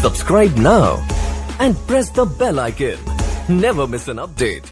Subscribe now and press the bell icon. Never miss an update.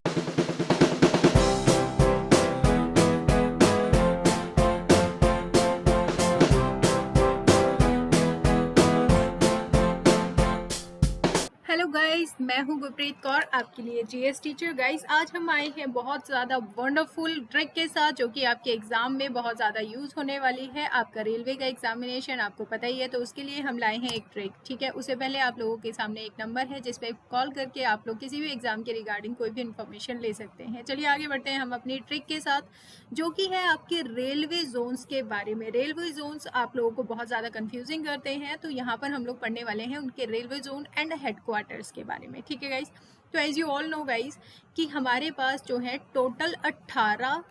Hello guys, मैं हूं गुरप्रीत कौर, आपके लिए GS teacher. Guys, आज हम आए हैं बहुत ज़्यादा वंडरफुल ट्रिक के साथ, जो कि आपके एग्ज़ाम में बहुत ज़्यादा यूज़ होने वाली है। आपका रेलवे का एग्जामिनेशन आपको पता ही है, तो उसके लिए हम लाए हैं एक ट्रिक। ठीक है, उससे पहले आप लोगों के सामने एक नंबर है जिस पर कॉल करके आप लोग किसी भी एग्ज़ाम के रिगार्डिंग कोई भी इन्फॉर्मेशन ले सकते हैं। चलिए आगे बढ़ते हैं हम अपनी ट्रिक के साथ, जो कि है आपके रेलवे जोन्स के बारे में। रेलवे जोन्स आप लोगों को बहुत ज़्यादा कन्फ्यूजिंग करते हैं, तो यहाँ पर हम लोग पढ़ने वाले हैं उनके रेलवे जोन एंड हेडक्वार्टर्स के बारे में। ठीक है गाइस, तो as you all know guys कि हमारे पास जो है टोटल 18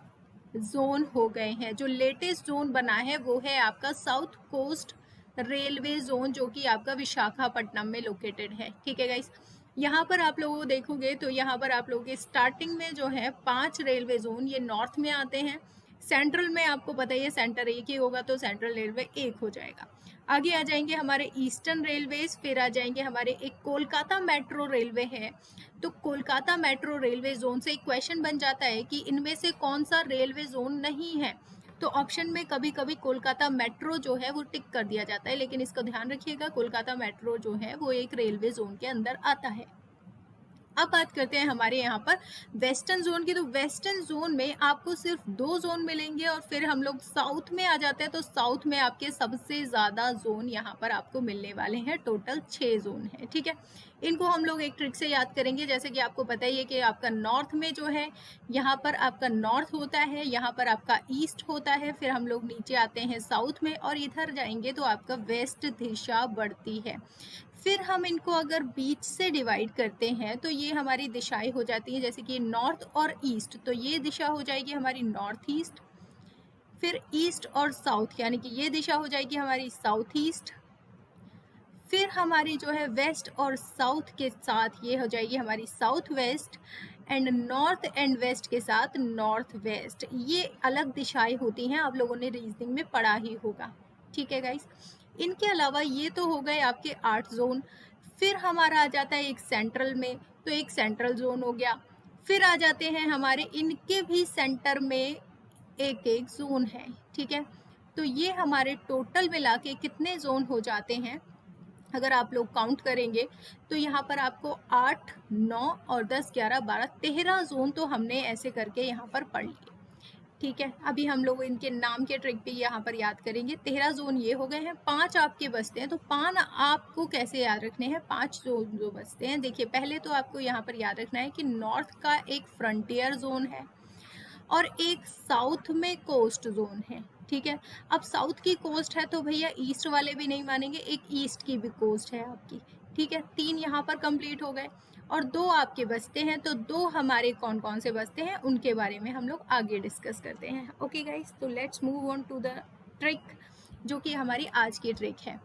जोन हो गए हैं। जो लेटेस्ट जोन बना है वो है आपका साउथ कोस्ट रेलवे जोन, जो कि आपका विशाखापट्टनम में लोकेटेड है। ठीक है गाइस, यहाँ पर आप लोगों को देखोगे तो यहाँ पर आप लोगों के स्टार्टिंग में जो है 5 रेलवे जोन ये नॉर्थ में आते हैं। सेंट्रल में आपको पता ही है सेंटर एक ही होगा, तो सेंट्रल रेलवे एक हो जाएगा। आगे आ जाएंगे हमारे ईस्टर्न रेलवेज, फिर आ जाएंगे हमारे एक कोलकाता मेट्रो रेलवे है। तो कोलकाता मेट्रो रेलवे जोन से एक क्वेश्चन बन जाता है कि इनमें से कौन सा रेलवे जोन नहीं है। तो ऑप्शन में कभी कभी कोलकाता मेट्रो जो है वो टिक कर दिया जाता है, लेकिन इसका ध्यान रखिएगा कोलकाता मेट्रो जो है वो एक रेलवे जोन के अंदर आता है। अब बात करते हैं हमारे यहाँ पर वेस्टर्न जोन की। तो वेस्टर्न जोन में आपको सिर्फ 2 जोन मिलेंगे, और फिर हम लोग साउथ में आ जाते हैं। तो साउथ में आपके सबसे ज़्यादा जोन यहाँ पर आपको मिलने वाले हैं, टोटल 6 जोन है। ठीक है, इनको हम लोग एक ट्रिक से याद करेंगे। जैसे कि आपको पता ही है कि आपका नॉर्थ में जो है यहाँ पर आपका नॉर्थ होता है, यहाँ पर आपका ईस्ट होता है, फिर हम लोग नीचे आते हैं साउथ में, और इधर जाएंगे तो आपका वेस्ट दिशा बढ़ती है। फिर हम इनको अगर बीच से डिवाइड करते हैं तो ये हमारी दिशाएं हो जाती हैं, जैसे कि नॉर्थ और ईस्ट। तो ये दिशा हो जाएगी हमारी नॉर्थ ईस्ट, फिर ईस्ट और साउथ, यानी कि ये दिशा हो जाएगी हमारी साउथ ईस्ट। फिर हमारी जो है वेस्ट और साउथ के साथ ये हो जाएगी हमारी south west, and north and west के साथ नॉर्थ वेस्ट। ये अलग दिशाएं होती हैं, आप लोगों ने रीजनिंग में पढ़ा ही होगा। ठीक है गाइस, इनके अलावा ये तो हो गए आपके 8 जोन। फिर हमारा आ जाता है एक सेंट्रल में, तो एक सेंट्रल जोन हो गया। फिर आ जाते हैं हमारे इनके भी सेंटर में एक एक जोन है। ठीक है, तो ये हमारे टोटल मिला के कितने जोन हो जाते हैं, अगर आप लोग काउंट करेंगे तो यहाँ पर आपको 8, 9 और 10, 11, 12, 13 जोन तो हमने ऐसे करके यहाँ पर पढ़ लिए। ठीक है, अभी हम लोग इनके नाम के ट्रिक भी यहाँ पर याद करेंगे। 13 जोन ये हो गए हैं, 5 आपके बचते हैं। तो 5 आपको कैसे याद रखने हैं, 5 जोन जो बचते हैं। देखिए, पहले तो आपको यहाँ पर याद रखना है कि नॉर्थ का एक फ्रंटियर जोन है और एक साउथ में कोस्ट जोन है। ठीक है, अब साउथ की कोस्ट है तो भैया ईस्ट वाले भी नहीं मानेंगे, एक ईस्ट की भी कोस्ट है आपकी। ठीक है, 3 यहाँ पर कंप्लीट हो गए, और 2 आपके बचते हैं। तो 2 हमारे कौन कौन से बचते हैं उनके बारे में हम लोग आगे डिस्कस करते हैं। ओके गाइस, तो let's move on to the trick, जो कि हमारी आज की ट्रिक है।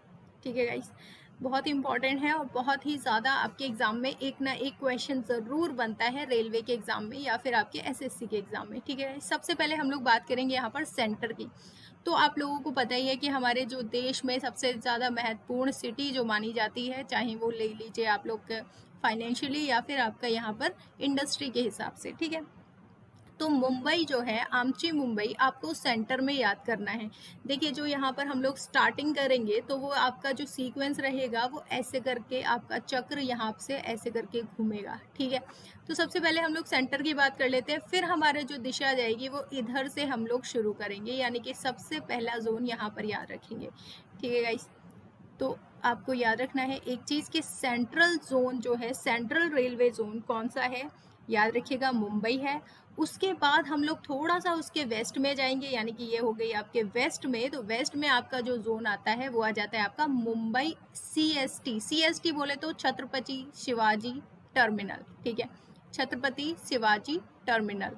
ठीक है गाइस, बहुत इंपॉर्टेंट है और बहुत ही ज़्यादा आपके एग्जाम में एक ना एक क्वेश्चन ज़रूर बनता है, रेलवे के एग्जाम में या फिर आपके एसएससी के एग्जाम में। ठीक है, सबसे पहले हम लोग बात करेंगे यहाँ पर सेंटर की। तो आप लोगों को पता ही है कि हमारे जो देश में सबसे ज़्यादा महत्वपूर्ण सिटी जो मानी जाती है, चाहे वो ले लीजिए आप लोग फाइनेंशियली या फिर आपका यहाँ पर इंडस्ट्री के हिसाब से। ठीक है, तो मुंबई जो है, आमची मुंबई, आपको सेंटर में याद करना है। देखिए, जो यहाँ पर हम लोग स्टार्टिंग करेंगे तो वो आपका जो सीक्वेंस रहेगा वो ऐसे करके आपका चक्र यहाँ से ऐसे करके घूमेगा। ठीक है, तो सबसे पहले हम लोग सेंटर की बात कर लेते हैं, फिर हमारे जो दिशा जाएगी वो इधर से हम लोग शुरू करेंगे, यानी कि सबसे पहला जोन यहाँ पर याद रखेंगे। ठीक है गाइस, तो आपको याद रखना है एक चीज़ कि सेंट्रल जोन जो है, सेंट्रल रेलवे जोन कौन सा है, याद रखिएगा मुंबई है। उसके बाद हम लोग थोड़ा सा उसके वेस्ट में जाएंगे, यानी कि ये हो गई आपके वेस्ट में। तो वेस्ट में आपका जो जोन आता है वो आ जाता है आपका मुंबई सीएसटी। सीएसटी बोले तो छत्रपति शिवाजी टर्मिनल। ठीक है, छत्रपति शिवाजी टर्मिनल।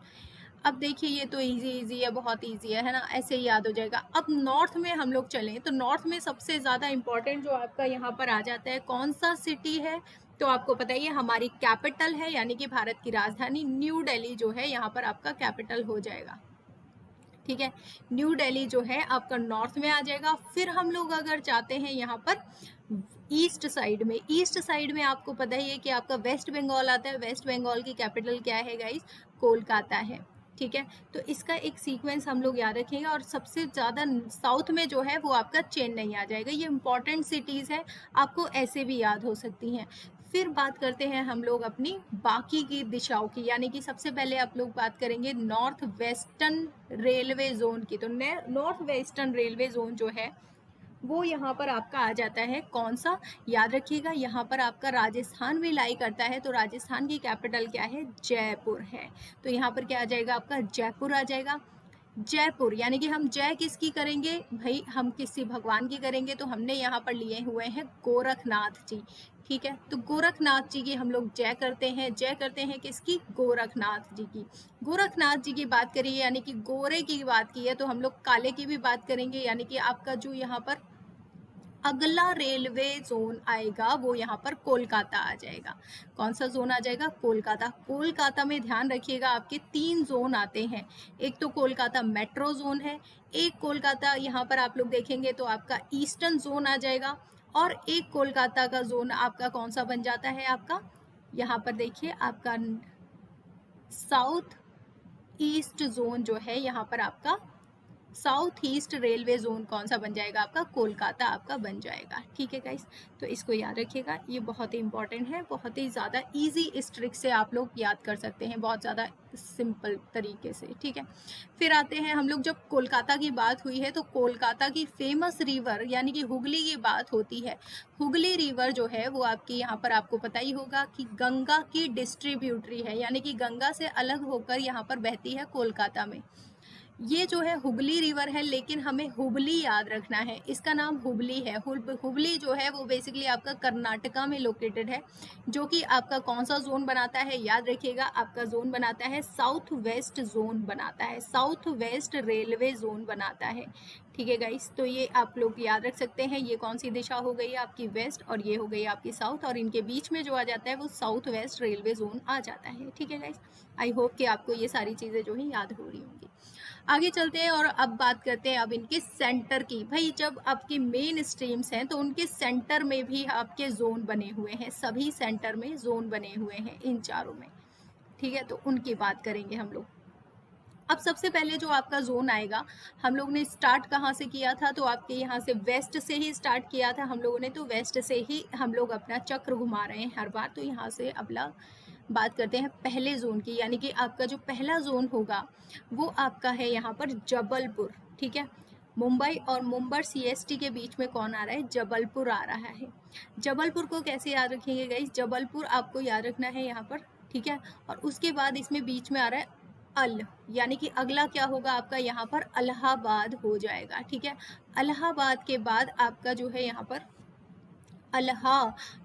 अब देखिए, ये तो इजी है, बहुत इजी है ना, ऐसे ही याद हो जाएगा। अब नॉर्थ में हम लोग चलें तो नॉर्थ में सबसे ज़्यादा इम्पोर्टेंट जो आपका यहाँ पर आ जाता है, कौन सा सिटी है, तो आपको पता ही है हमारी कैपिटल है, यानी कि भारत की राजधानी न्यू दिल्ली जो है यहाँ पर आपका कैपिटल हो जाएगा। ठीक है। न्यू दिल्ली जो है आपका नॉर्थ में आ जाएगा। फिर हम लोग अगर चाहते हैं यहाँ पर ईस्ट साइड में, ईस्ट साइड में आपको पता ही है कि आपका वेस्ट बंगाल आता है। वेस्ट बंगाल की कैपिटल क्या है गाइस? कोलकाता है, ठीक है। तो इसका एक सीक्वेंस हम लोग याद रखेंगे। और सबसे ज़्यादा साउथ में जो है वो आपका चेन्नई आ जाएगा। ये इंपॉर्टेंट सिटीज़ हैं, आपको ऐसे भी याद हो सकती हैं। फिर बात करते हैं हम लोग अपनी बाकी की दिशाओं की, यानी कि सबसे पहले आप लोग बात करेंगे नॉर्थ वेस्टर्न रेलवे जोन की। तो नॉर्थ वेस्टर्न रेलवे जोन जो है वो यहाँ पर आपका आ जाता है कौन सा? याद रखिएगा, यहाँ पर आपका राजस्थान भी लाई करता है। तो राजस्थान की कैपिटल क्या है? जयपुर है। तो यहाँ पर क्या आ जाएगा आपका? जयपुर आ जाएगा। जयपुर यानी कि हम जय किसकी करेंगे भाई? हम किसी भगवान की करेंगे। तो हमने यहाँ पर लिए हुए हैं गोरखनाथ जी, ठीक है। तो गोरखनाथ जी की हम लोग जय करते हैं। जय करते हैं किसकी? गोरखनाथ जी की। गोरखनाथ जी की बात करिए यानी कि गोरे की बात की है, तो हम लोग काले की भी बात करेंगे। यानी कि आपका जो यहाँ पर अगला रेलवे जोन आएगा वो यहाँ पर कोलकाता आ जाएगा। कौन सा जोन आ जाएगा? कोलकाता। कोलकाता में ध्यान रखिएगा आपके 3 जोन आते हैं। एक तो कोलकाता मेट्रो जोन है, एक कोलकाता यहाँ पर आप लोग देखेंगे तो आपका ईस्टर्न जोन आ जाएगा, और एक कोलकाता का जोन आपका कौन सा बन जाता है? आपका यहाँ पर देखिए आपका साउथ ईस्ट जोन जो है, यहाँ पर आपका साउथ ईस्ट रेलवे जोन कौन सा बन जाएगा? आपका कोलकाता आपका बन जाएगा, ठीक है गाइस। तो इसको याद रखिएगा, ये बहुत ही इंपॉर्टेंट है, बहुत ही ज़्यादा इजी इस ट्रिक से आप लोग याद कर सकते हैं, बहुत ज़्यादा सिंपल तरीके से, ठीक है। फिर आते हैं हम लोग, जब कोलकाता की बात हुई है तो कोलकाता की फेमस रिवर यानी कि हुगली की बात होती है। हुगली रिवर जो है वो आपकी यहाँ पर आपको पता ही होगा कि गंगा की डिस्ट्रीब्यूटरी है, यानी कि गंगा से अलग होकर यहाँ पर बहती है कोलकाता में। ये जो है हुगली रिवर है, लेकिन हमें हुबली याद रखना है, इसका नाम हुबली है। हुबली जो है वो बेसिकली आपका कर्नाटका में लोकेटेड है, जो कि आपका कौन सा जोन बनाता है? याद रखिएगा, आपका जोन बनाता है साउथ वेस्ट जोन बनाता है, साउथ वेस्ट रेलवे जोन बनाता है, ठीक है गाइस। तो ये आप लोग याद रख सकते हैं। ये कौन सी दिशा हो गई आपकी? वेस्ट, और ये हो गई आपकी साउथ, और इनके बीच में जो आ जाता है वो साउथ वेस्ट रेलवे जोन आ जाता है, ठीक है गाइस। आई होप कि आपको ये सारी चीज़ें जो है याद हो रही होंगी। आगे चलते हैं और अब बात करते हैं अब इनके सेंटर की। भाई जब आपकी मेन स्ट्रीम्स हैं तो उनके सेंटर में भी आपके जोन बने हुए हैं, सभी सेंटर में जोन बने हुए हैं इन चारों में, ठीक है। तो उनकी बात करेंगे हम लोग। अब सबसे पहले जो आपका जोन आएगा, हम लोग ने स्टार्ट कहाँ से किया था? तो आपके यहाँ से वेस्ट से ही स्टार्ट किया था हम लोगों ने, तो वेस्ट से ही हम लोग अपना चक्र घुमा रहे हैं हर बार। तो यहाँ से अगला बात करते हैं पहले जोन की, यानी कि आपका जो पहला जोन होगा वो आपका है यहाँ पर जबलपुर, ठीक है। मुंबई और मुंबई सीएसटी के बीच में कौन आ रहा है? जबलपुर आ रहा है। जबलपुर को कैसे याद रखेंगे गाइस? जबलपुर आपको याद रखना है यहाँ पर, ठीक है। और उसके बाद इसमें बीच में आ रहा है अल, यानी कि अगला क्या होगा आपका? यहाँ पर इलाहाबाद हो जाएगा, ठीक है। इलाहाबाद के बाद आपका जो है यहाँ पर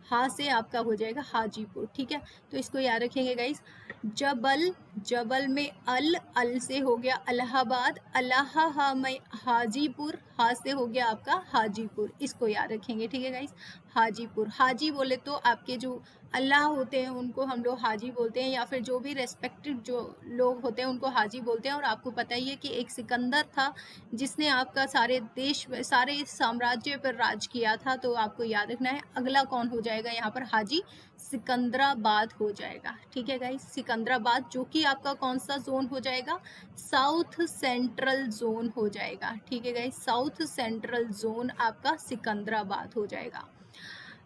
हा से आपका हो जाएगा हाजीपुर, ठीक है। तो इसको याद रखेंगे गाइस। जबल में अल से हो गया इलाहाबाद, हा में हाजीपुर, हा से हो गया आपका हाजीपुर, इसको याद रखेंगे, ठीक है गाइस। हाजीपुर, हाजी बोले तो आपके जो अल्लाह होते हैं उनको हम लोग हाजी बोलते हैं, या फिर जो भी रेस्पेक्टेड जो लोग होते हैं उनको हाजी बोलते हैं। और आपको पता ही है कि एक सिकंदर था जिसने आपका सारे देश सारे साम्राज्य पर राज किया था। तो आपको याद रखना है अगला कौन हो जाएगा यहाँ पर? हाजी सिकंदराबाद हो जाएगा, ठीक है गाइस। सिकंदराबाद जो कि आपका कौन सा जोन हो जाएगा? साउथ सेंट्रल जोन हो जाएगा, ठीक है गाइस। साउथ सेंट्रल जोन आपका सिकंदराबाद हो जाएगा।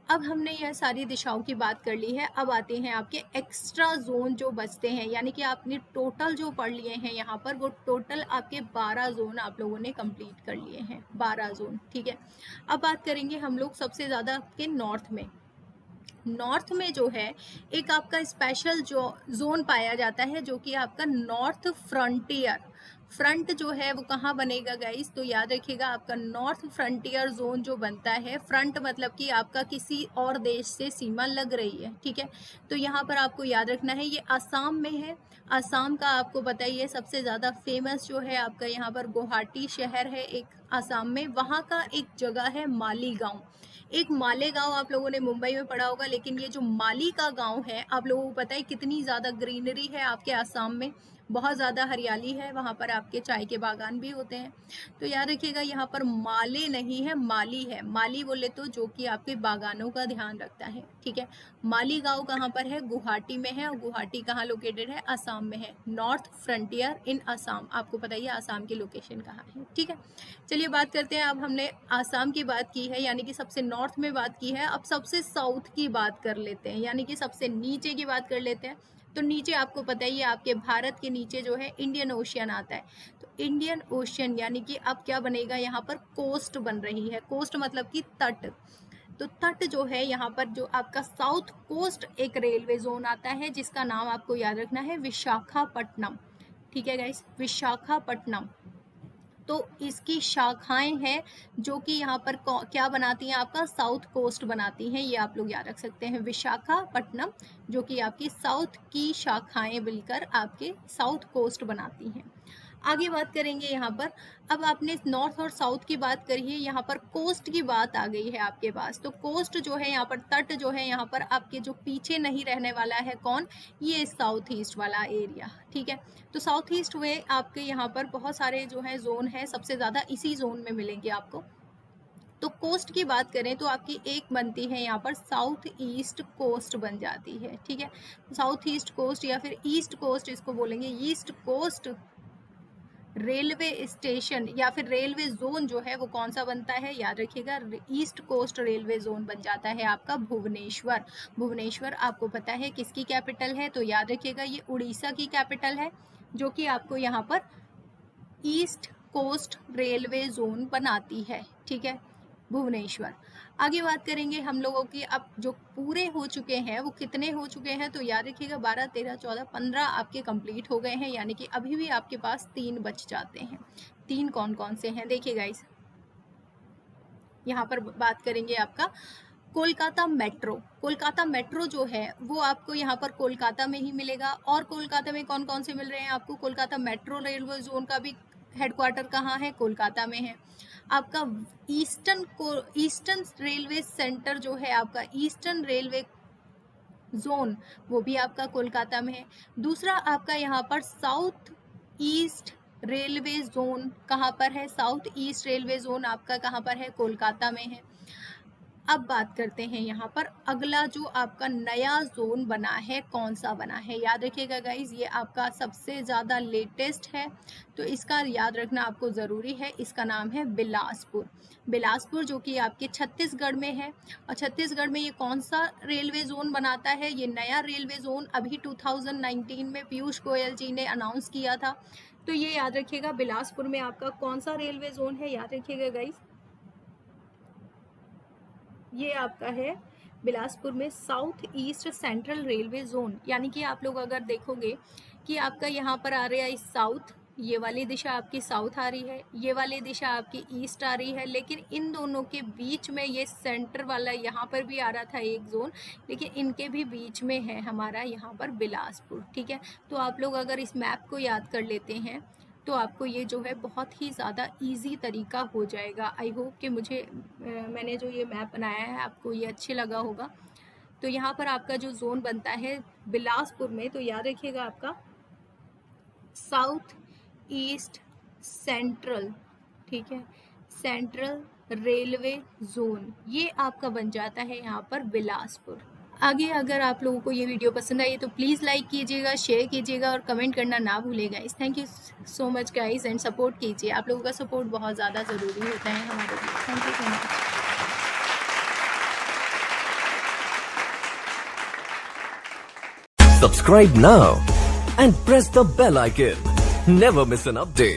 अब हमने यह सारी दिशाओं की बात कर ली है। अब आते हैं आपके एक्स्ट्रा जोन जो बचते हैं, यानी कि आपने टोटल जो पढ़ लिए हैं यहाँ पर, वो टोटल आपके 12 जोन आप लोगों ने कंप्लीट कर लिए हैं, 12 जोन, ठीक है। अब बात करेंगे हम लोग सबसे ज़्यादा आपके नॉर्थ में। नॉर्थ में जो है एक आपका स्पेशल जो जोन पाया जाता है, जो कि आपका नॉर्थ फ्रंटियर। फ्रंट जो है वो कहाँ बनेगा गाइस? तो याद रखिएगा, आपका नॉर्थ फ्रंटियर जोन जो बनता है, फ्रंट मतलब कि आपका किसी और देश से सीमा लग रही है, ठीक है। तो यहाँ पर आपको याद रखना है ये आसाम में है। आसाम का आपको पता ही है सबसे ज़्यादा फेमस जो है आपका यहाँ पर गुवाहाटी शहर है एक आसाम में, वहाँ का एक जगह है मालीगांव। एक मालेगांव आप लोगों ने मुंबई में पढ़ा होगा, लेकिन ये जो माली का गांव है, आप लोगों को पता है कितनी ज़्यादा ग्रीनरी है आपके आसाम में? बहुत ज़्यादा हरियाली है, वहाँ पर आपके चाय के बागान भी होते हैं। तो याद रखिएगा यहाँ पर माले नहीं है, माली है। माली बोले तो जो कि आपके बागानों का ध्यान रखता है, ठीक है। माली गांव कहाँ पर है? गुवाहाटी में है। और गुवाहाटी कहाँ लोकेटेड है? असम में है। नॉर्थ फ्रंटियर इन असम, आपको पता ही है असम की लोकेशन कहाँ है, ठीक है। चलिए बात करते हैं, अब हमने असम की बात की है, यानी कि सबसे नॉर्थ में बात की है। अब सबसे साउथ की बात कर लेते हैं, यानी कि सबसे नीचे की बात कर लेते हैं। तो नीचे आपको पता ही है, आपके भारत के नीचे जो है इंडियन ओशियन आता है। तो इंडियन ओशियन यानी कि अब क्या बनेगा, यहाँ पर कोस्ट बन रही है। कोस्ट मतलब कि तट। तो तट जो है यहाँ पर, जो आपका साउथ कोस्ट एक रेलवे जोन आता है, जिसका नाम आपको याद रखना है विशाखापट्टनम, ठीक है गाइस, विशाखापट्टनम। तो इसकी शाखाएं हैं जो कि यहाँ पर क्या बनाती हैं, आपका साउथ कोस्ट बनाती हैं। ये आप लोग याद रख सकते हैं, विशाखापट्टनम जो कि आपकी साउथ की शाखाएं मिलकर आपके साउथ कोस्ट बनाती हैं। आगे बात करेंगे यहाँ पर, अब आपने नॉर्थ और साउथ की बात करी है, यहाँ पर कोस्ट की बात आ गई है आपके पास। तो कोस्ट जो है यहाँ पर, तट जो है यहाँ पर आपके जो पीछे नहीं रहने वाला है, कौन? ये साउथ ईस्ट वाला एरिया, ठीक है। तो साउथ ईस्ट में आपके यहाँ पर बहुत सारे जो है जोन है, सबसे ज़्यादा इसी जोन में मिलेंगे आपको। तो कोस्ट की बात करें तो आपकी एक बनती है यहाँ पर साउथ ईस्ट कोस्ट बन जाती है, ठीक है। साउथ ईस्ट कोस्ट या फिर ईस्ट कोस्ट इसको बोलेंगे। ईस्ट कोस्ट रेलवे स्टेशन या फिर रेलवे जोन जो है वो कौन सा बनता है, याद रखिएगा, ईस्ट कोस्ट रेलवे जोन बन जाता है आपका भुवनेश्वर। भुवनेश्वर आपको पता है किसकी कैपिटल है? तो याद रखिएगा ये उड़ीसा की कैपिटल है, जो कि आपको यहाँ पर ईस्ट कोस्ट रेलवे जोन बनाती है, ठीक है, भुवनेश्वर। आगे बात करेंगे हम लोगों की, अब जो पूरे हो चुके हैं वो कितने हो चुके हैं? तो याद रखिएगा 12, 13, 14, 15 आपके कंप्लीट हो गए हैं, यानी कि अभी भी आपके पास 3 बच जाते हैं। 3 कौन कौन से हैं देखिए गाइस, यहाँ पर बात करेंगे आपका कोलकाता मेट्रो। कोलकाता मेट्रो जो है वो आपको यहाँ पर कोलकाता में ही मिलेगा। और कोलकाता में कौन कौन से मिल रहे हैं आपको? कोलकाता मेट्रो रेलवे जोन का भी हेडक्वार्टर कहाँ है? कोलकाता में है। आपका ईस्टर्न रेलवे सेंटर जो है, आपका ईस्टर्न रेलवे जोन, वो भी आपका कोलकाता में है। दूसरा आपका यहाँ पर साउथ ईस्ट रेलवे जोन कहाँ पर है? साउथ ईस्ट रेलवे जोन आपका कहाँ पर है? कोलकाता में है। अब बात करते हैं यहाँ पर अगला जो आपका नया जोन बना है, कौन सा बना है? याद रखिएगा गाइज, ये आपका सबसे ज़्यादा लेटेस्ट है, तो इसका याद रखना आपको ज़रूरी है। इसका नाम है बिलासपुर। बिलासपुर जो कि आपके छत्तीसगढ़ में है। और छत्तीसगढ़ में ये कौन सा रेलवे जोन बनाता है? ये नया रेलवे जोन अभी 2019 में पीयूष गोयल जी ने अनाउंस किया था। तो ये याद रखिएगा, बिलासपुर में आपका कौन सा रेलवे जोन है, याद रखिएगा गाइज, ये आपका है बिलासपुर में south east central railway zone. यानी कि आप लोग अगर देखोगे कि आपका यहाँ पर आ रहा है साउथ, ये वाली दिशा आपकी साउथ आ रही है, ये वाली दिशा आपकी ईस्ट आ रही है, लेकिन इन दोनों के बीच में ये सेंटर वाला यहाँ पर भी आ रहा था एक जोन, लेकिन इनके भी बीच में है हमारा यहाँ पर बिलासपुर, ठीक है। तो आप लोग अगर इस मैप को याद कर लेते हैं तो आपको ये जो है बहुत ही ज़्यादा इजी तरीका हो जाएगा। आई होप कि मैंने जो ये मैप बनाया है आपको ये अच्छे लगा होगा। तो यहाँ पर आपका जो जोन बनता है बिलासपुर में, तो याद रखिएगा आपका साउथ ईस्ट सेंट्रल, ठीक है, सेंट्रल रेलवे जोन, ये आपका बन जाता है यहाँ पर बिलासपुर। आगे अगर आप लोगों को ये वीडियो पसंद आई तो प्लीज़ लाइक कीजिएगा, शेयर कीजिएगा और कमेंट करना ना भूलिएगा। Thank you so much guys and support कीजिए, आप लोगों का सपोर्ट बहुत ज़्यादा ज़रूरी होता है हमारे लिए। Thank you so much. Subscribe now and press the bell icon. Never miss an update.